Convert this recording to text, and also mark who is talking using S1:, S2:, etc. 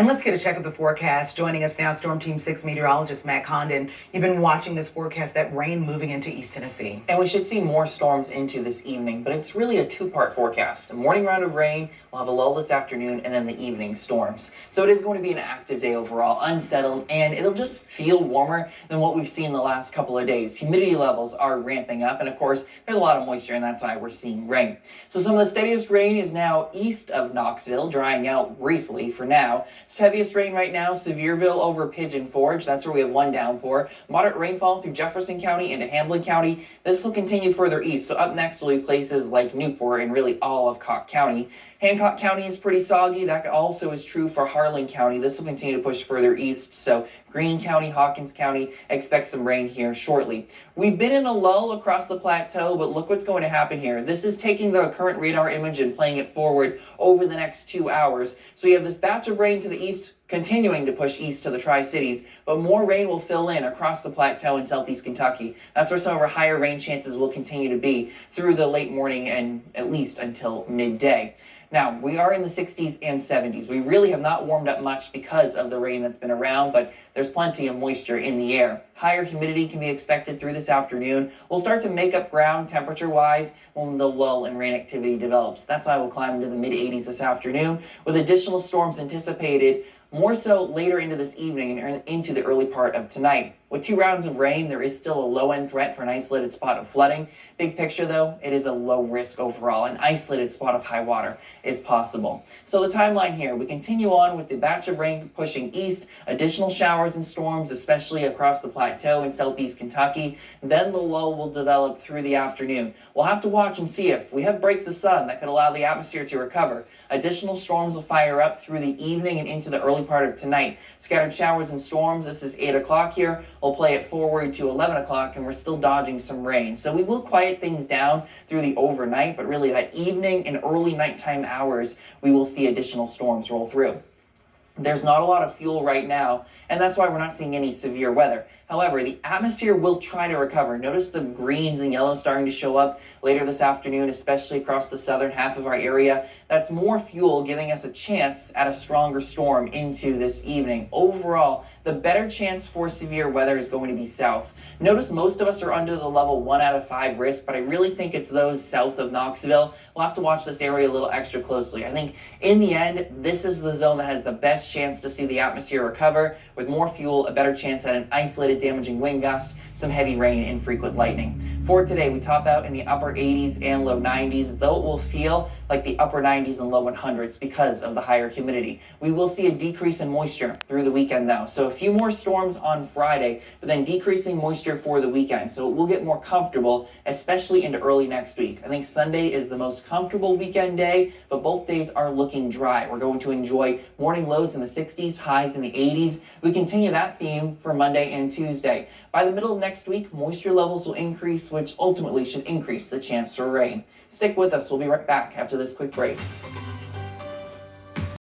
S1: And let's get a check of the forecast. Joining us now, Storm Team 6 meteorologist Matt Condon. You've been watching this forecast, that rain moving into East Tennessee.
S2: And we should see more storms into this evening, but it's really a two-part forecast. A morning round of rain, we'll have a lull this afternoon, and then the evening storms. So it is going to be an active day overall, unsettled, and it'll just feel warmer than what we've seen the last couple of days. Humidity levels are ramping up, and of course, there's a lot of moisture, and that's why we're seeing rain. So some of the steadiest rain is now east of Knoxville, drying out briefly for now. It's heaviest rain right now, Sevierville over Pigeon Forge. That's where we have one downpour. Moderate rainfall through Jefferson County into Hamblin County. This will continue further east. So up next will be places like Newport and really all of Cocke County. Hancock County is pretty soggy. That also is true for Harlan County. This will continue to push further east. So Greene County, Hawkins County, expect some rain here shortly. We've been in a lull across the plateau, but look what's going to happen here. This is taking the current radar image and playing it forward over the next 2 hours. So you have this batch of rain to the east continuing to push east to the Tri-Cities, but more rain will fill in across the plateau in southeast Kentucky. That's where some of our higher rain chances will continue to be through the late morning and at least until midday. Now, we are in the 60s and 70s. We really have not warmed up much because of the rain that's been around, but there's plenty of moisture in the air. Higher humidity can be expected through this afternoon. We'll start to make up ground temperature-wise when the lull in rain activity develops. That's why we'll climb into the mid-80s this afternoon, with additional storms anticipated more so later into this evening and into the early part of tonight. With 2 rounds of rain, there is still a low-end threat for an isolated spot of flooding. Big picture, though, it is a low risk overall. An isolated spot of high water is possible. So the timeline here, we continue on with the batch of rain pushing east, additional showers and storms, especially across the plateau in southeast Kentucky. Then the lull will develop through the afternoon. We'll have to watch and see if we have breaks of sun that could allow the atmosphere to recover. Additional storms will fire up through the evening and into the early part of tonight. Scattered showers and storms, this is 8 o'clock here. We'll play it forward to 11 o'clock and we're still dodging some rain. So we will quiet things down through the overnight, but really that evening and early nighttime hours, we will see additional storms roll through. There's not a lot of fuel right now, and that's why we're not seeing any severe weather. However, the atmosphere will try to recover. Notice the greens and yellows starting to show up later this afternoon, especially across the southern half of our area. That's more fuel giving us a chance at a stronger storm into this evening. Overall, the better chance for severe weather is going to be south. Notice most of us are under the level 1 out of 5 risk, but I really think it's those south of Knoxville. We'll have to watch this area a little extra closely. I think in the end, this is the zone that has the best chance to see the atmosphere recover. With more fuel, a better chance at an isolated damaging wind gust, some heavy rain, and frequent lightning. For today, we top out in the upper 80s and low 90s, though it will feel like the upper 90s and low 100s because of the higher humidity. We will see a decrease in moisture through the weekend, though. So a few more storms on Friday, but then decreasing moisture for the weekend. So it will get more comfortable, especially into early next week. I think Sunday is the most comfortable weekend day, but both days are looking dry. We're going to enjoy morning lows in the 60s, highs in the 80s. We continue that theme for Monday and Tuesday. By the middle of next week, moisture levels will increase, which ultimately should increase the chance for rain. Stick with us. We'll be right back after this quick break.